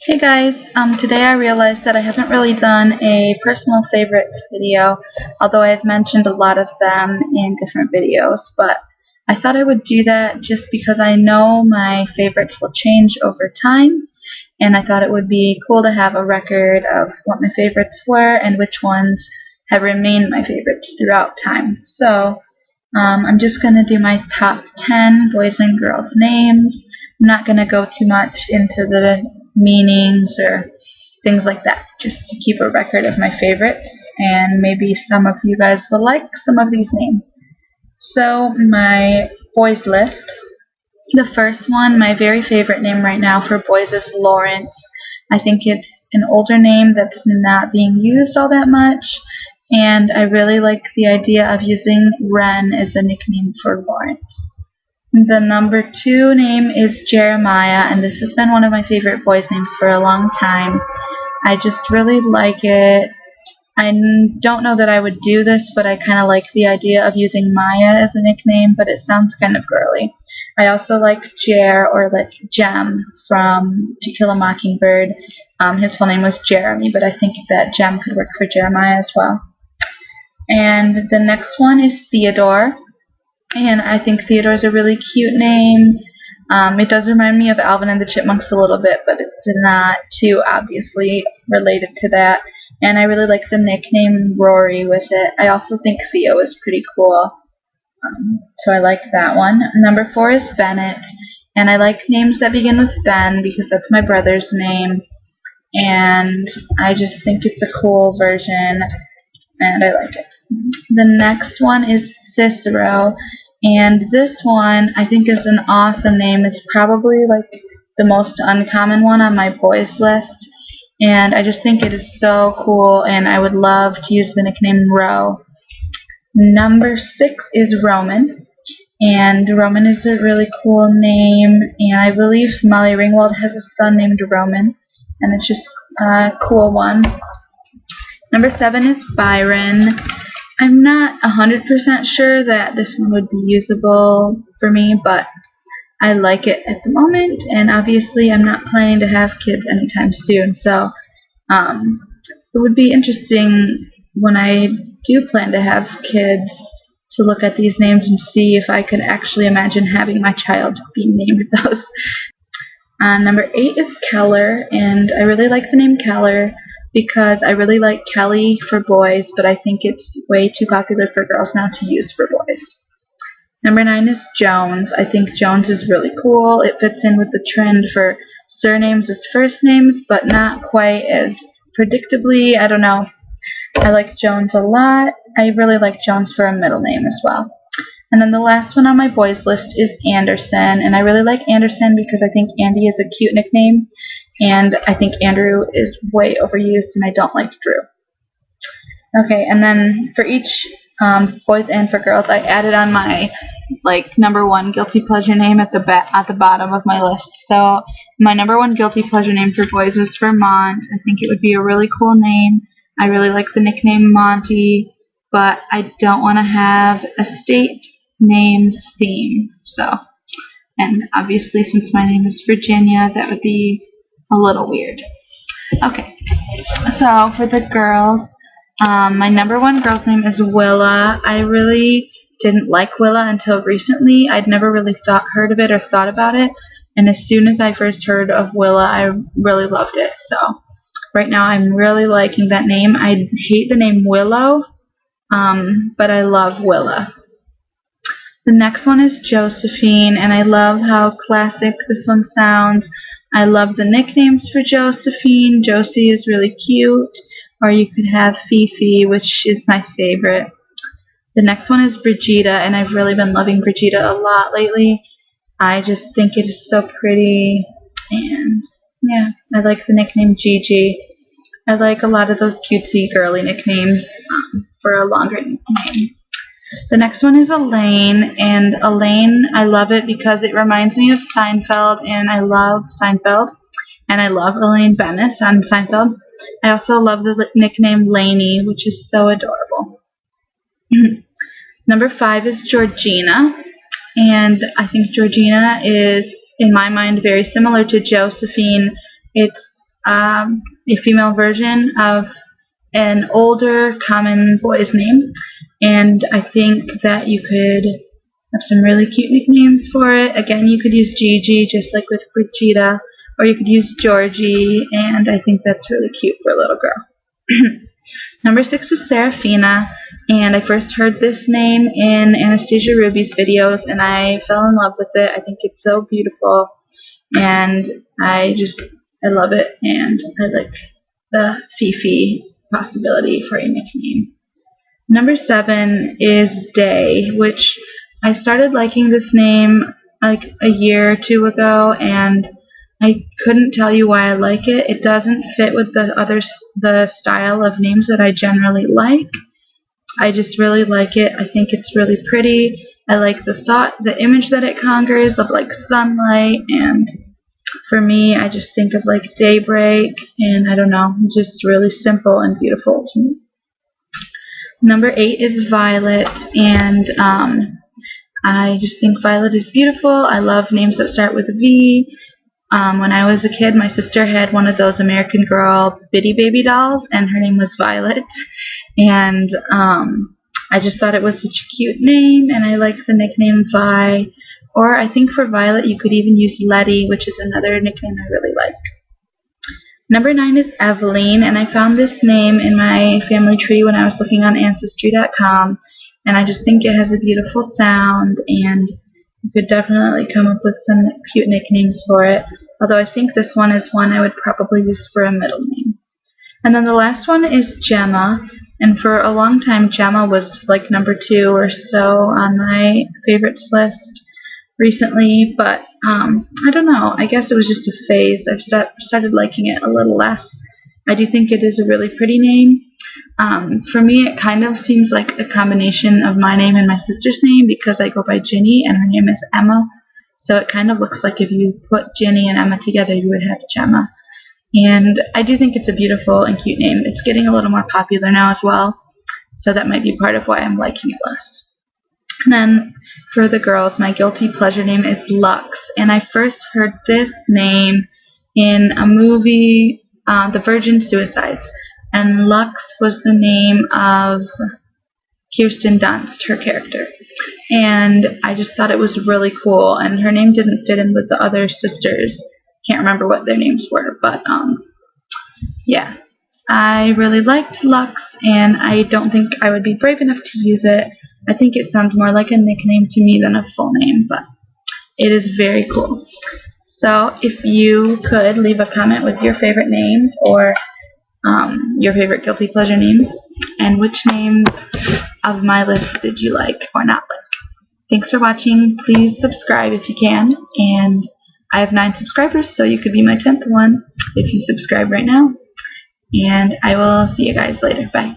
Hey guys, today I realized that I haven't really done a personal favorites video, although I've mentioned a lot of them in different videos, but I thought I would do that just because I know my favorites will change over time, and I thought it would be cool to have a record of what my favorites were and which ones have remained my favorites throughout time. So, I'm just going to do my top 10 boys and girls names. I'm not going to go too much into the meanings or things like that, just to keep a record of my favorites, and maybe some of you guys will like some of these names. So, my boys list. The first one, my very favorite name right now for boys is Lawrence. I think it's an older name that's not being used all that much, and I really like the idea of using Ren as a nickname for Lawrence. The number 2 name is Jeremiah, and this has been one of my favorite boys' names for a long time. I just really like it. I don't know that I would do this, but I kind of like the idea of using Maya as a nickname, but it sounds kind of girly. I also like Jer, or like Jem from To Kill a Mockingbird. His full name was Jeremy, but I think that Jem could work for Jeremiah as well. And the next one is Theodore, and I think Theodore is a really cute name. It does remind me of Alvin and the Chipmunks a little bit, but it's not too obviously related to that. And I really like the nickname Rory with it. I also think Theo is pretty cool, so I like that one. Number 4 is Bennett, and I like names that begin with Ben because that's my brother's name, and I just think it's a cool version, and I like it. The next one is Cicero, and this one I think is an awesome name. It's probably like the most uncommon one on my boys list, and I just think it is so cool, and I would love to use the nickname Ro. Number 6 is Roman, and Roman is a really cool name, and I believe Molly Ringwald has a son named Roman, and it's just a cool one. Number 7 is Byron. I'm not 100% sure that this one would be usable for me, but I like it at the moment, and obviously I'm not planning to have kids anytime soon, so it would be interesting when I do plan to have kids to look at these names and see if I could actually imagine having my child be named those. Number 8 is Calor, and I really like the name Calor because I really like Kelly for boys, but I think it's way too popular for girls now to use for boys. Number 9 is Jones. I think Jones is really cool. It fits in with the trend for surnames as first names, but not quite as predictably. I don't know. I like Jones a lot. I really like Jones for a middle name as well. And then the last one on my boys list is Anderson, and I really like Anderson because I think Andy is a cute nickname, and I think Andrew is way overused, and I don't like Drew. Okay, and then for each boys and for girls, I added on my number 1 guilty pleasure name at the bottom of my list. So my number 1 guilty pleasure name for boys was Vermont. I think it would be a really cool name. I really like the nickname Monty, but I don't want to have a state names theme. So, and obviously since my name is Virginia, that would be a little weird. Okay, so for the girls, my number 1 girl's name is Willa. I really didn't like Willa until recently. I'd never really heard of it or thought about it, and as soon as I first heard of Willa, I really loved it. So right now I'm really liking that name. I hate the name Willow, but I love Willa. The next one is Josephine, and I love how classic this one sounds. I love the nicknames for Josephine. Josie is really cute, or you could have Fifi, which is my favorite. The next one is Brigitte, and I've really been loving Brigitte a lot lately. I just think it is so pretty, and yeah, I like the nickname Gigi. I like a lot of those cutesy girly nicknames for a longer name. The next one is Elaine, and Elaine, I love it because it reminds me of Seinfeld, and I love Seinfeld, and I love Elaine Bennett on Seinfeld. I also love the nickname Lainey, which is so adorable. Number 5 is Georgina, and I think Georgina is, in my mind, very similar to Josephine. It's a female version of an older common boy's name, and I think that you could have some really cute nicknames for it. Again, you could use Gigi, just like with Brigitte, or you could use Georgie, and I think that's really cute for a little girl. Number 6 is Sarafina, and I first heard this name in Anastasia Ruby's videos, and I fell in love with it. I think it's so beautiful, and I love it, and I like the Fifi possibility for a nickname. Number 7 is Day, which I started liking this name like a year or two ago, and I couldn't tell you why I like it. It doesn't fit with the style of names that I generally like. I just really like it. I think it's really pretty. I like the image that it conjures of like sunlight, and for me, I just think of like daybreak, and I don't know, just really simple and beautiful to me. Number 8 is Violet, and I just think Violet is beautiful. I love names that start with a V. When I was a kid, my sister had one of those American Girl Bitty Baby dolls, and her name was Violet. And I just thought it was such a cute name, and I like the nickname Vi. Or I think for Violet, you could even use Letty, which is another nickname I really like. Number 9 is Evelyn, and I found this name in my family tree when I was looking on Ancestry.com, and I just think it has a beautiful sound, and you could definitely come up with some cute nicknames for it, although I think this one is one I would probably use for a middle name. And then the last one is Gemma, and for a long time Gemma was like number 2 or so on my favorites list recently, but I don't know, I guess it was just a phase. I've started liking it a little less. I do think it is a really pretty name. For me, it kind of seems like a combination of my name and my sister's name, because I go by Ginny and her name is Emma, so it kind of looks like if you put Ginny and Emma together you would have Gemma. And I do think it's a beautiful and cute name. It's getting a little more popular now as well, so that might be part of why I'm liking it less. And then for the girls, my guilty pleasure name is Lux, and I first heard this name in a movie, The Virgin Suicides, and Lux was the name of Kirsten Dunst, her character, and I just thought it was really cool, and her name didn't fit in with the other sisters. Can't remember what their names were, but yeah, I really liked Lux, and I don't think I would be brave enough to use it. I think it sounds more like a nickname to me than a full name, but it is very cool. So if you could leave a comment with your favorite names, or your favorite guilty pleasure names, and which names of my list did you like or not like. Thanks for watching. Please subscribe if you can, and I have 9 subscribers, so you could be my 10th one if you subscribe right now. And I will see you guys later. Bye.